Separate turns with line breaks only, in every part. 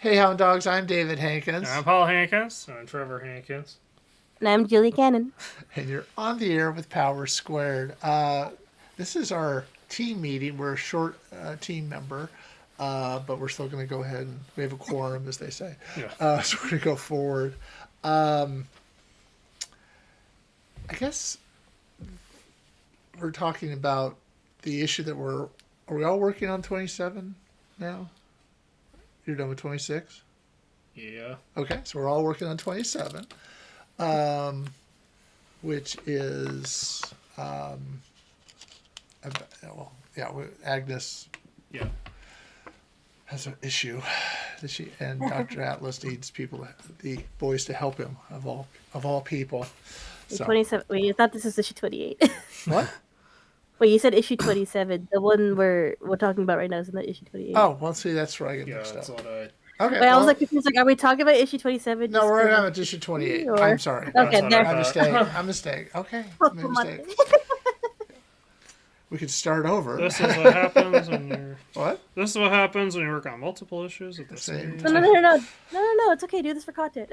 Hey, Hound Dogs, I'm David Hankins,
I'm Paul Hankins. I'm Trevor Hankins.
And I'm Julia Canon.
and you're on the air with Power Squared. This is our team meeting. We're a short team member, but we're still going to go ahead and we have a quorum, as they say.
Yeah.
So we're going to go forward. Um, I guess we're talking about the issue that are we all working on 27 now? You're done with 26?
Yeah.
Okay, so we're all working on 27. Um, which is well, yeah, Agnes
Yeah.
has an issue that and Dr. Atlas needs the boys to help him of all people. So
27. Wait, I thought this was issue 28.
what?
Wait, you said issue 27. The one we're talking about right now isn't that issue 28?
Oh, well, see, that's where I get
Yeah,
mixed
that's
up.
what I.
Okay,
Wait, I was
well,
like confused. Like, are we talking about issue 27?
no, we're on issue 28.
Or...
I'm sorry.
Okay,
That's
there.
what I
My
thought.
mistake. My mistake. Okay, my mistake. We could start over.
This is what happens when you're.
What?
This is what happens when you work on multiple issues at the same
No,
time.
no. It's okay. Do this for content.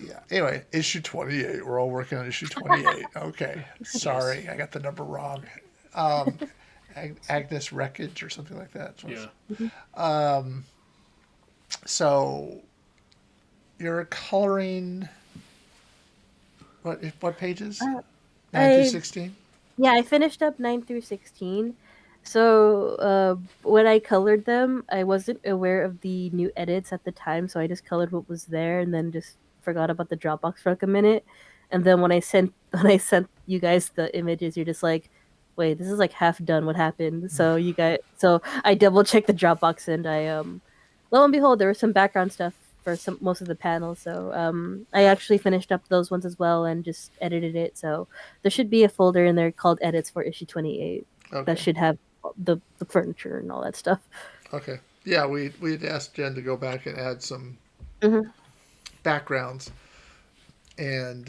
Yeah. Anyway, issue 28. We're all working on issue 28. Okay. Sorry, I got the number wrong. Agnes Wreckage or something like that.
Yeah.
So you're coloring what pages? 9 through 16?
Yeah, I finished up 9 through 16. So when I colored them, I wasn't aware of the new edits at the time, so I just colored what was there and then just forgot about the Dropbox for like a minute. And then when I sent you guys the images, you're just like, wait, this is like half done. What happened? So I double checked the Dropbox and lo and behold, there was some background stuff for most of the panels. So I actually finished up those ones as well and just edited it. So there should be a folder in there called edits for issue 28 that should have the furniture and all that stuff.
Okay. Yeah, we had asked Jen to go back and add some backgrounds, and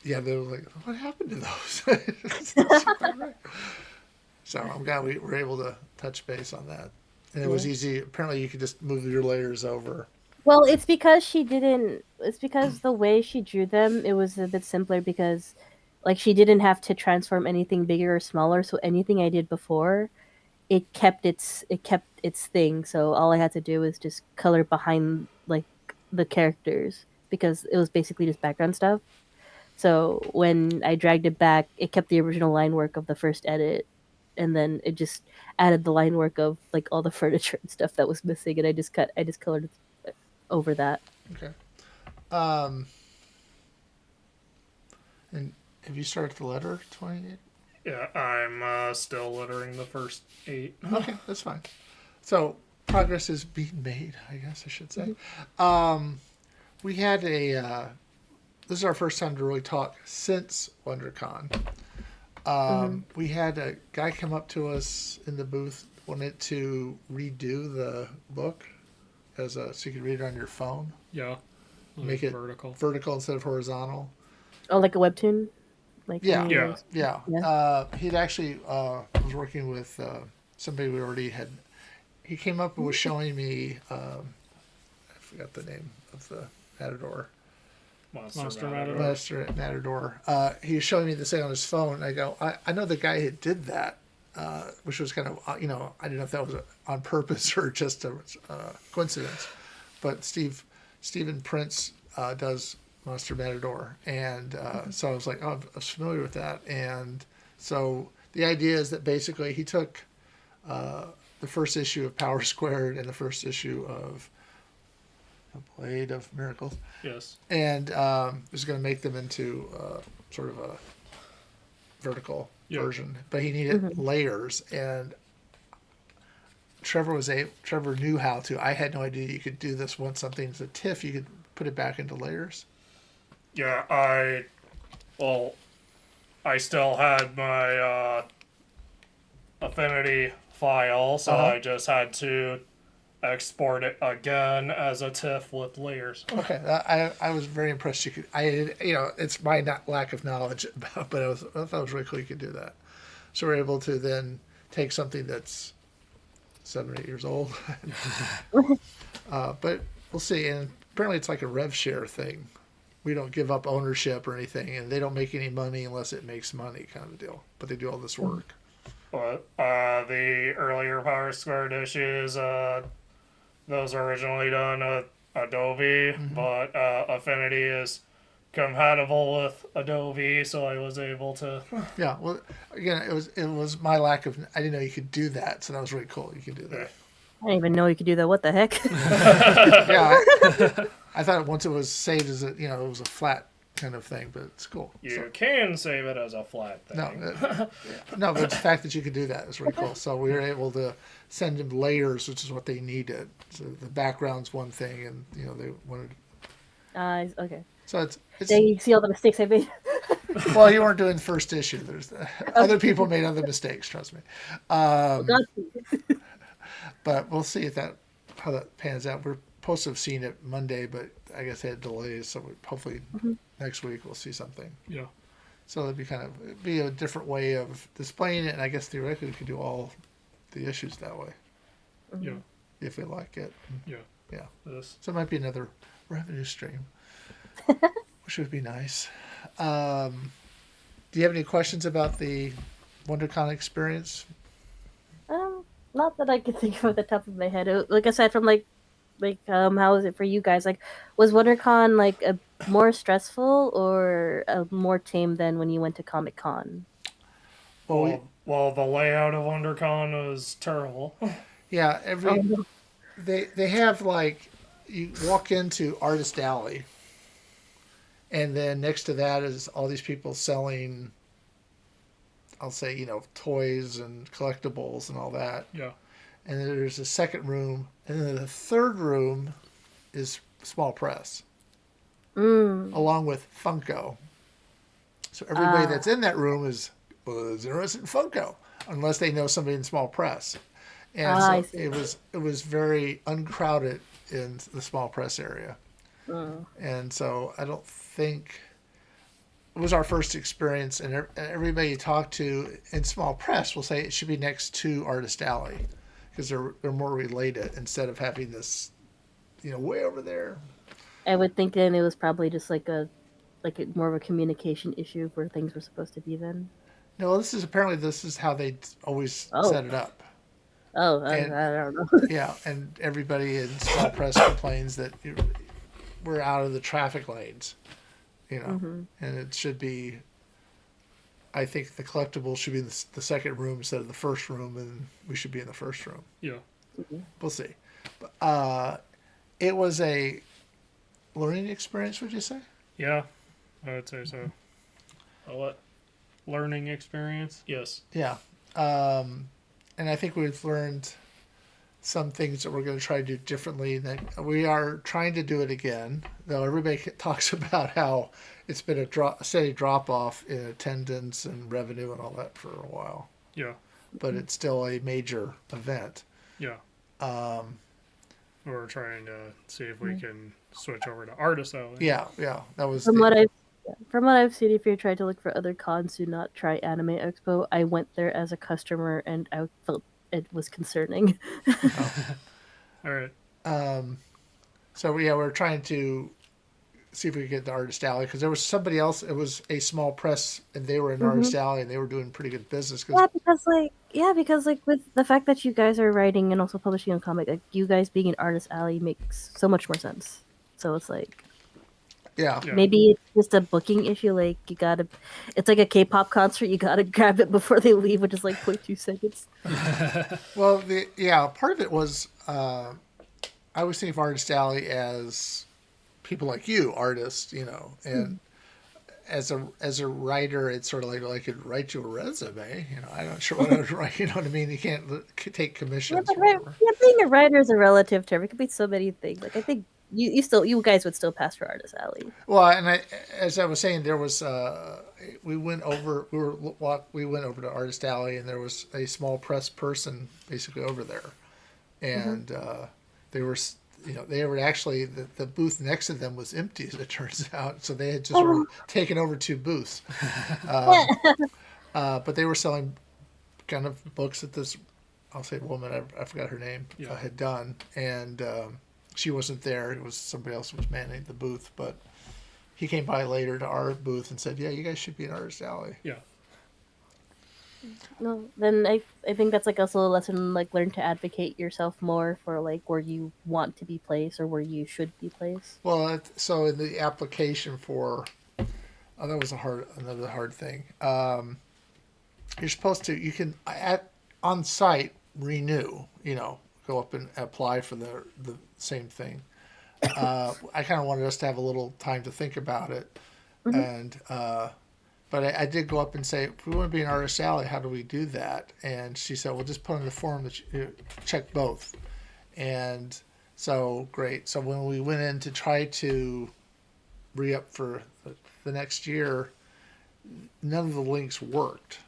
yeah, they were like, "What happened to those?" Right. So I'm glad we were able to touch base on that, and it was easy. Apparently, you could just move your layers over.
Well, it's because she didn't. It's because the way she drew them, it was a bit simpler because, like, she didn't have to transform anything bigger or smaller. So anything I did before, it kept its thing. So all I had to do was just color behind like the characters because it was basically just background stuff. So when I dragged it back, it kept the original line work of the first edit, and then it just added the line work of like all the furniture and stuff that was missing, and I just colored over that.
Okay. And have you started the letter 28?
Yeah, I'm still littering the first 8.
Okay, that's fine. So progress is being made, I guess I should say. We had this is our first time to really talk since WonderCon. We had a guy come up to us in the booth, wanted to redo the book so you could read it on your phone.
Yeah.
Make it vertical instead of horizontal.
Oh, like a webtoon? Like
Yeah.
Yeah.
He'd actually was working with somebody we already had. He came up and was showing me. I forgot the name of the Matador.
Monster
Matador. He was showing me this thing on his phone. And I go, I know the guy who did that, which was kind of I didn't know if that was on purpose or just a coincidence. But Stephen Prince does Monster Matador, and so I was like, oh, I was familiar with that. And so the idea is that basically he took the first issue of Power Squared and the first issue of A Blade of Miracles,
yes,
and was going to make them into sort of a vertical version, but he needed layers, and Trevor knew how to. I had no idea you could do this once something's a TIFF. You could put it back into layers.
Yeah, I still had my Affinity file, so I just had to export it again as a TIFF with layers.
Okay, I was very impressed. It's my lack of knowledge about, but I thought it was really cool you could do that. So we're able to then take something that's 7 or 8 years old. But we'll see. And apparently it's like a rev share thing. We don't give up ownership or anything, and they don't make any money unless it makes money, kind of a deal. But they do all this work.
But the earlier Power Squared issues, those were originally done with Adobe, but Affinity is compatible with Adobe, so I was able to.
Yeah. Well, again, it was my lack of. I didn't know you could do that, so that was really cool. You could do that.
I didn't even know you could do that. What the heck?
Yeah. I thought once it was saved as it was a flat kind of thing, but it's cool.
You can save it as a flat thing.
No, but the fact that you could do that is really cool. So we were able to send them layers, which is what they needed. So the background's one thing, and they wanted.
Okay.
So it's
They see all the mistakes I made.
well, you weren't doing first issue. There's other people made other mistakes. Trust me. But we'll see how that pans out. We're supposed to have seen it Monday, but I guess they had delays. So hopefully next week we'll see something.
Yeah.
So it'd be a different way of displaying it, and I guess theoretically we could do all the issues that way.
Yeah.
If we like it.
Yeah.
Yeah.
This.
So it might be another revenue stream, which would be nice. Do you have any questions about the WonderCon experience?
Not that I can think of at the top of my head. Like aside from how was it for you guys? Like, was WonderCon like a more stressful or more tame than when you went to Comic Con?
Well, the layout of WonderCon was terrible.
Yeah, they have you walk into Artist Alley, and then next to that is all these people selling, I'll say, toys and collectibles and all that.
Yeah.
And then there's a second room, and then the third room is small press, along with Funko. So everybody that's in that room is interested in Funko, unless they know somebody in small press. And so it was very uncrowded in the small press area. And so I don't think it was our first experience, and everybody you talk to in small press will say it should be next to Artist Alley because they're more related instead of having this, way over there.
I would think then it was probably just like a more of a communication issue where things were supposed to be then.
No, this is how they always set it up.
Oh, I don't know.
Yeah, and everybody in small press complains that we're out of the traffic lanes, and it should be. I think the collectibles should be in the second room instead of the first room, and we should be in the first room.
Yeah.
We'll see. It was a learning experience, would you say?
Yeah, I would say so. A learning experience? Yes.
Yeah. And I think we've learned some things that we're going to try to do differently. That we are trying to do it again, though everybody talks about how it's been a steady drop-off in attendance and revenue and all that for a while.
Yeah.
But it's still a major event.
Yeah. We're trying to see if we can switch over to Artist Alley.
Yeah. That was
From what I've seen, if you're trying to look for other cons, do not try Anime Expo. I went there as a customer, and I felt it was concerning.
All right.
So we're trying to see if we can get to Artist Alley because there was somebody else. It was a small press, and they were in Artist Alley, and they were doing pretty good business.
Because with the fact that you guys are writing and also publishing a comic, like you guys being in Artist Alley makes so much more sense. So it's like.
Yeah.
Maybe it's just a booking issue. Like it's like a K-pop concert. You gotta grab it before they leave, which is like 0.2 seconds.
Well, part of it was I was thinking of Artist Alley as people like you, artists, and as a writer, it's sort of like, well, I could write you a resume. I'm not sure what I would write. You know what I mean? You can't take commissions.
Being a writer is a relative term. It could be so many things. Like I think. You guys would still pass for Artist Alley.
Well, and as I was saying, there was we went over to Artist Alley, and there was a small press person basically over there, and they were actually the booth next to them was empty, as it turns out, so they had just taken over 2 booths, but they were selling kind of books at this I'll say woman, I forgot her name,
Yeah.
had done, and she wasn't there. It was somebody else who was manning the booth, but he came by later to our booth and said, "Yeah, you guys should be in Artist Alley."
Yeah.
No, then I think that's like also a lesson like learn to advocate yourself more for like where you want to be placed or where you should be placed.
Well, so in the application for, oh, that was another hard thing. You're supposed to, you can at on site renew, go up and apply for the same thing. I kind of wanted us to have a little time to think about it,
Mhm.
and but I did go up and say, if we want to be an Artist Alley, how do we do that? And she said, well, just put in the form that you check both. And so great. So when we went in to try to re-up for the next year, none of the links worked.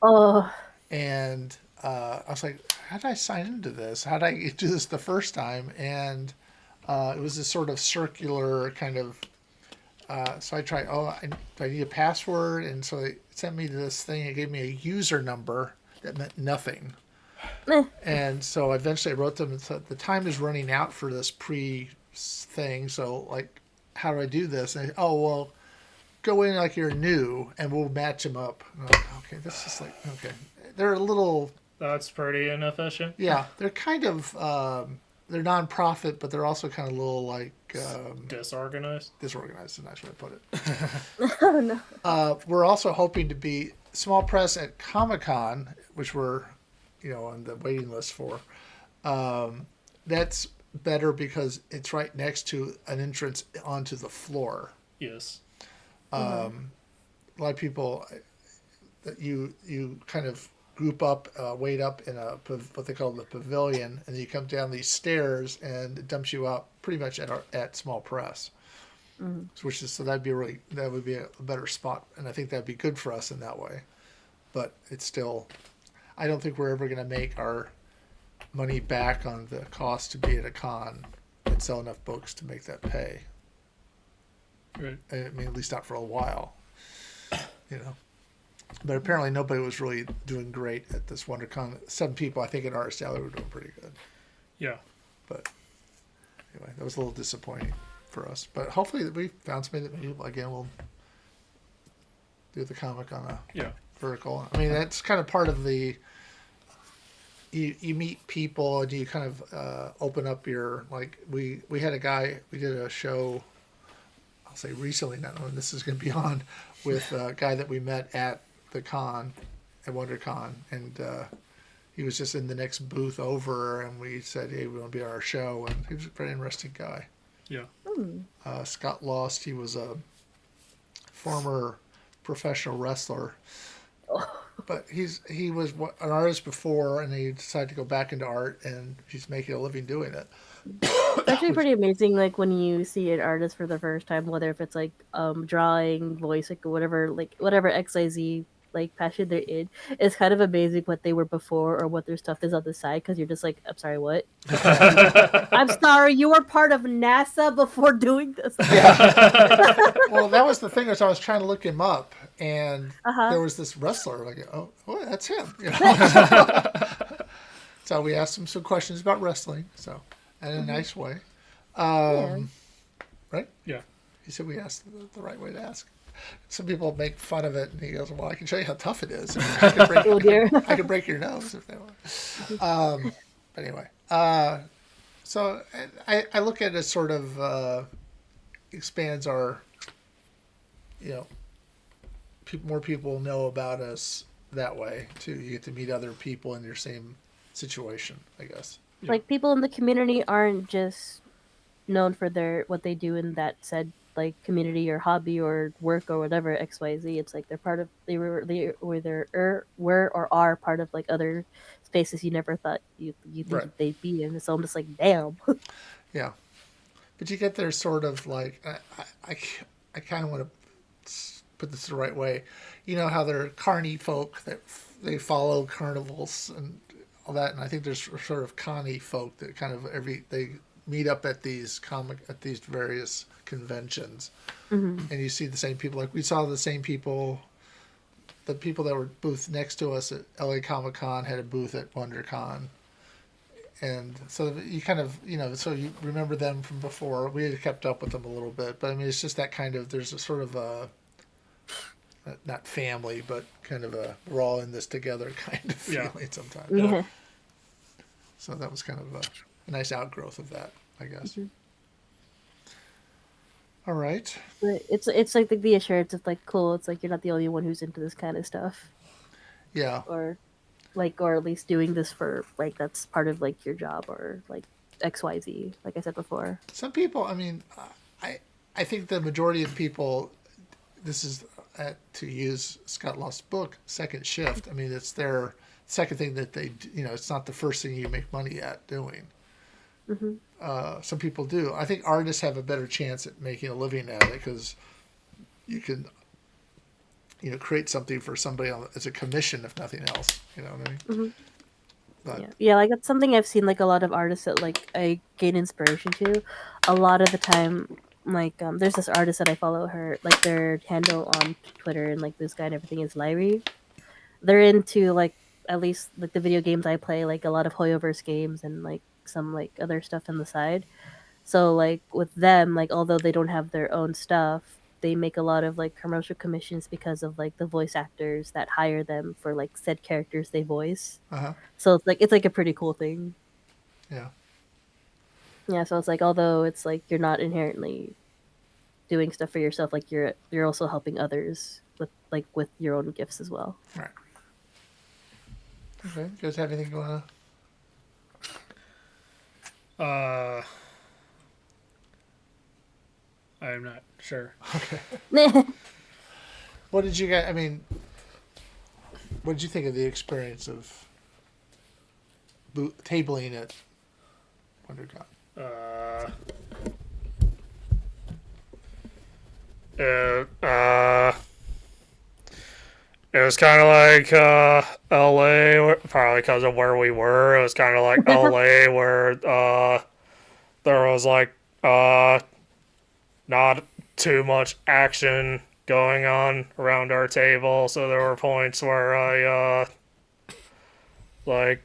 Oh,
And I was like, how did I sign into this? How did I do this the first time? And it was this sort of circular kind of. So I tried, do I need a password? And so it sent me to this thing. It gave me a user number that meant nothing.
eh.
And so eventually I wrote them and said, the time is running out for this thing. So, like, how do I do this? And well, go in like you're new and we'll match them up. And I'm like, okay, this is like, okay. They're a little,
That's pretty inefficient.
yeah, they're kind of, they're nonprofit, but they're also kind of a little like,
Disorganized.
disorganized, is a nice way to put it.
Oh no.
We're also hoping to be small press at Comic-Con, which we're, on the waiting list for. That's better because it's right next to an entrance onto the floor.
Yes.
A lot of people that you kind of group up, wait up in what they call the pavilion, and you come down these stairs, and it dumps you out pretty much at small press.
Mm-hmm.
So that would be a better spot, and I think that'd be good for us in that way. But it's still, I don't think we're ever going to make our money back on the cost to be at a con and sell enough books to make that pay.
Right.
I mean, at least not for a while, But apparently nobody was really doing great at this WonderCon. 7 people, I think, in Artist Alley were doing pretty good.
Yeah.
But anyway, that was a little disappointing for us. But hopefully we found somebody that maybe, again, will do the comic on a vertical. I mean, that's kind of part of the... You meet people and you kind of open up your... Like, we had a guy, we did a show, I'll say recently, not knowing this is going to be on, with a guy that we met at the con, at WonderCon, and he was just in the next booth over, and we said, hey, we want to be on our show, and he was a very interesting guy.
Yeah.
Scott Lost, he was a former professional wrestler, but he was an artist before, and he decided to go back into art, and he's making a living doing it.
It's actually pretty amazing, like when you see an artist for the first time, whether if it's like drawing, voice, like whatever XYZ like passion they're in. It's kind of amazing what they were before or what their stuff is on the side because you're just like, I'm sorry, what? I'm sorry, you were part of NASA before doing this.
Yeah. Well, that was the thing is I was trying to look him up, and there was this wrestler. Like, oh, that's him. So we asked him some questions about wrestling. So. In a nice way. Right?
Yeah.
He said we asked the right way to ask. Some people make fun of it, and he goes, well, I can show you how tough it is. I can break your nose if they want. But anyway. So I look at it as sort of expands our, more people know about us that way, too. You get to meet other people in your same situation, I guess.
Like people in the community aren't just known for what they do in that said like community or hobby or work or whatever XYZ. It's like they're part of they were or are part of like other spaces you never thought you think they'd be in. So I'm just like, damn.
Yeah, but you get there sort of like I kind of want to put this the right way. You know how there are carny folk that they follow carnivals and all that, and I think there's sort of connie folk that kind of they meet up at these various conventions, and you see the same people. Like we saw the same people the people that were booth next to us at LA Comic Con had a booth at WonderCon. And so you kind of, so you remember them from before. We had kept up with them a little bit, but I mean, it's just that kind of, there's a sort of a, not family, but kind of a, we're all in this together kind of feeling sometimes.
Yeah.
So that was kind of a nice outgrowth of that, I guess.
Mm-hmm.
All right.
But it's like the assurance of like, cool, it's like you're not the only one who's into this kind of stuff.
Yeah.
Or at least doing this for like that's part of like your job or like XYZ, like I said before.
Some people, I mean, I think the majority of people, this is to use Scott Loft's book, second shift. I mean, it's their second thing that they, it's not the first thing you make money at doing.
Mm-hmm.
Some people do. I think artists have a better chance at making a living at it because you can, create something for somebody as a commission, if nothing else. You know what I mean?
Mm-hmm.
But,
yeah, like that's something I've seen like a lot of artists that like I gain inspiration to. A lot of the time, like there's this artist that I follow her, like their handle on Twitter and like this guy and everything is Lyrie. They're into like at least like the video games I play, like a lot of Hoyoverse games and like some like other stuff on the side. So like with them, like although they don't have their own stuff, they make a lot of like commercial commissions because of like the voice actors that hire them for like said characters they voice. So it's like a pretty cool thing.
Yeah.
Yeah, so it's like although it's like you're not inherently doing stuff for yourself, like you're also helping others with your own gifts as well.
Right. Okay. You guys have anything going on?
I'm not sure.
Okay. What did you guys? I mean, what did you think of the experience of tabling at WonderCon?
It was kind of like LA, probably because of where we were. It was kind of like LA, where there was like not too much action going on around our table. So there were points where I like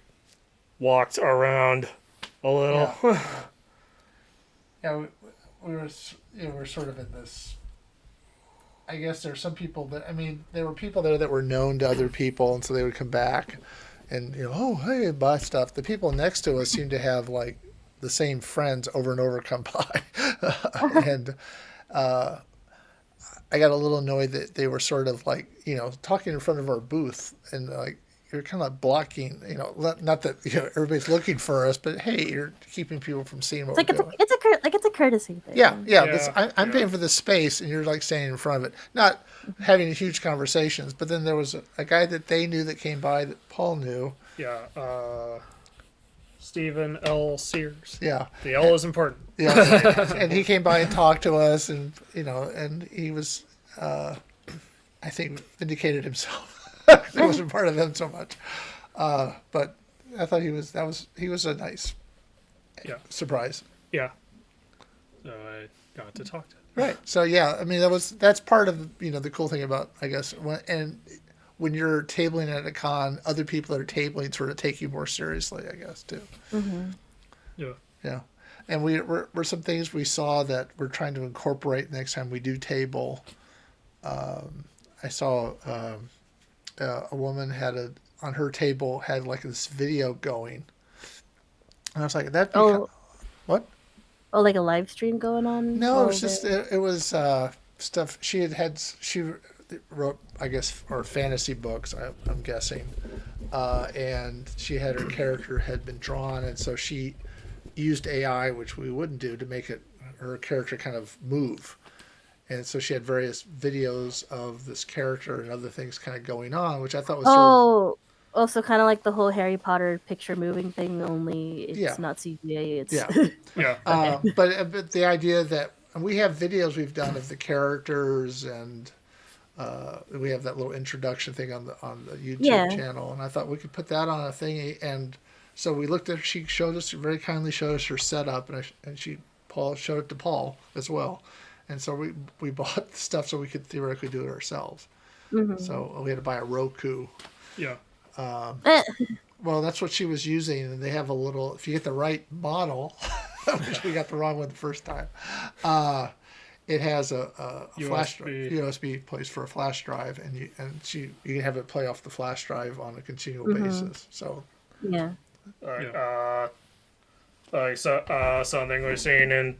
walked around a little.
Yeah, we were sort of in this. I guess there are some people that, I mean, there were people there that were known to other people, and so they would come back and, oh, hey, buy stuff. The people next to us seemed to have, like, the same friends over and over come by. And I got a little annoyed that they were sort of, like, talking in front of our booth, and, like, you're kind of blocking, not that everybody's looking for us, but hey, you're keeping people from seeing what we're doing.
It's a courtesy thing.
Yeah. I'm paying for this space, and you're like standing in front of it, not having huge conversations. But then there was a guy that they knew that came by that Paul knew.
Yeah. Stephen L. Sears.
Yeah.
The L is important.
Yeah. And he came by and talked to us, and and he was, I think, vindicated himself. It wasn't part of them so much, but I thought he was a nice surprise.
Yeah, so I got to talk to him.
Right. So yeah, I mean that's part of the cool thing about, I guess, when you're tabling at a con, other people that are tabling sort of take you more seriously, I guess, too.
Mm-hmm.
Yeah.
Yeah, and we're some things we saw that we're trying to incorporate next time we do table. I saw. A woman had on her table had like this video going, and I was like, "That what?
Oh, like a live stream going on?
No, it was just it was stuff she she wrote, I guess, or fantasy books. I'm guessing, and she had her character had been drawn, and so she used AI, which we wouldn't do, to make her character kind of move. And so she had various videos of this character and other things kind of going on, which I thought was
also kind of like the whole Harry Potter picture moving thing, only it's not CGI. It's
yeah.
But the idea that we have videos we've done of the characters, and we have that little introduction thing on the YouTube channel, and I thought we could put that on a thing. And so we looked at. She very kindly showed us her setup, and Paul showed it to Paul as well. And so we bought the stuff so we could theoretically do it ourselves. So we had to buy a Roku.
Yeah.
Well, that's what she was using, and they have a little. If you get the right model, which we got the wrong one the first time, it has a flash USB place for a flash drive, and you can have it play off the flash drive on a continual basis. So
Yeah.
Something we've seen in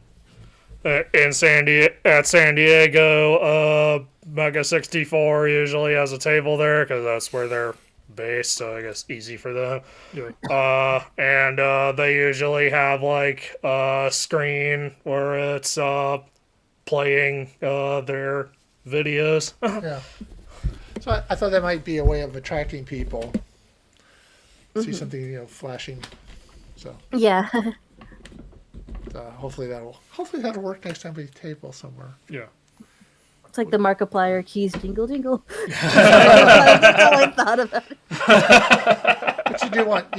San Diego, Mega 64 usually has a table there because that's where they're based, so I guess easy for them.
Yeah.
And they usually have like a screen where it's playing their videos.
yeah. So I thought that might be a way of attracting people. See something flashing. So
Yeah.
hopefully that'll work next time we table somewhere.
Yeah.
It's like the Markiplier keys jingle jingle. That's all I thought about it.
But you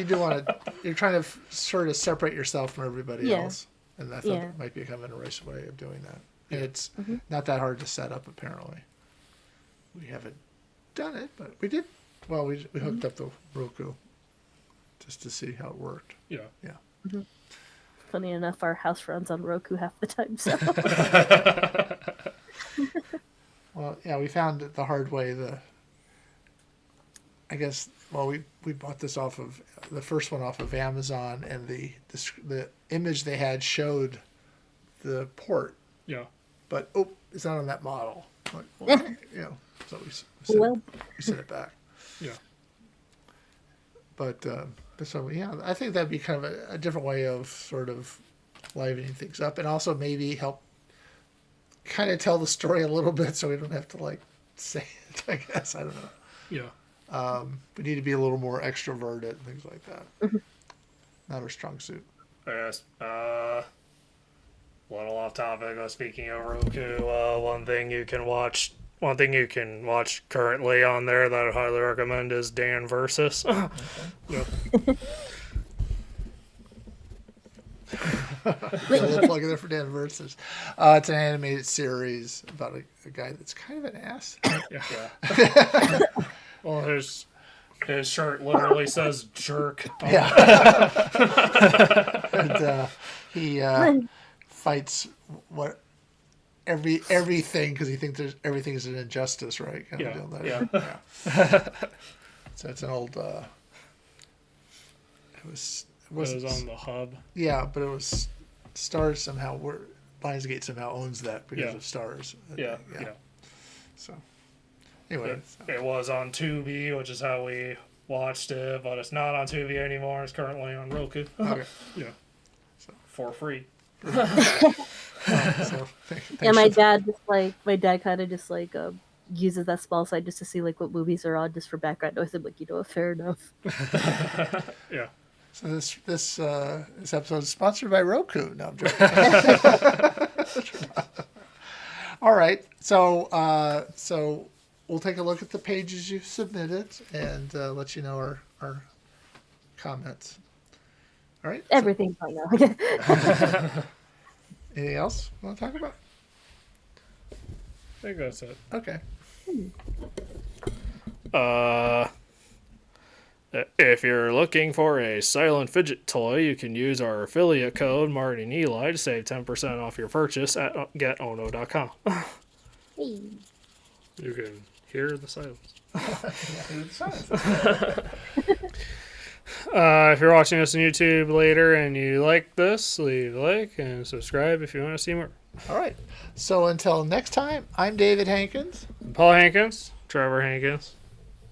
do want to. You're trying to sort of separate yourself from everybody else, and I thought that might be kind of a nice way of doing that. And it's not that hard to set up. Apparently, we haven't done it, but we did. Well, we hooked up the Roku just to see how it worked.
Yeah.
Yeah.
Funny enough, our house runs on Roku half the time, so.
Well, yeah, we found it the hard way. I guess. Well, we bought this off of the first one off of Amazon, and the image they had showed the port,
Yeah.
but it's not on that model. Like, well, so we sent it back.
Yeah.
But so yeah, I think that'd be kind of a different way of sort of livening things up, and also maybe help kind of tell the story a little bit, so we don't have to like say it. I guess I don't know.
Yeah.
We need to be a little more extroverted and things like that. Not our strong suit.
Yes. Little off topic. Speaking of Roku, one thing you can watch currently on there that I highly recommend is Dan Versus.
Yeah.
A little plug in there for Dan Versus. It's an animated series about a guy that's kind of an ass.
Yeah. Well, his shirt literally says "jerk."
Yeah. And he fights everything because he thinks everything is an injustice, right? Kind of deal. Yeah. So it's an old. It was
on the hub.
Yeah, but it was Stars somehow. Lionsgate somehow owns that because of Stars.
Yeah.
So anyway,
it was on Tubi, which is how we watched it, but it's not on Tubi anymore. It's currently on Roku.
Okay.
Yeah.
For free.
Yeah, my dad kind of just like uses that small site just to see like what movies are on just for background noise. I'm like, fair enough.
Yeah.
So this episode is sponsored by Roku. No, I'm joking. All right, so we'll take a look at the pages you've submitted and let you know our comments. All right.
Everything's fine now.
Anything else you want to talk about?
I think that's it.
Okay.
If you're looking for a silent fidget toy, you can use our affiliate code Marty and Eli to save 10% off your purchase at getono.com.
You can hear the silence.
If you're watching us on YouTube later and you like this, leave a like and subscribe if you want to see more.
All right. So until next time, I'm David Hankins.
I'm Paul Hankins, Trevor Hankins.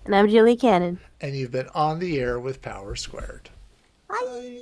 And I'm Julia Canon.
And you've been on the air with Power Squared.
Bye.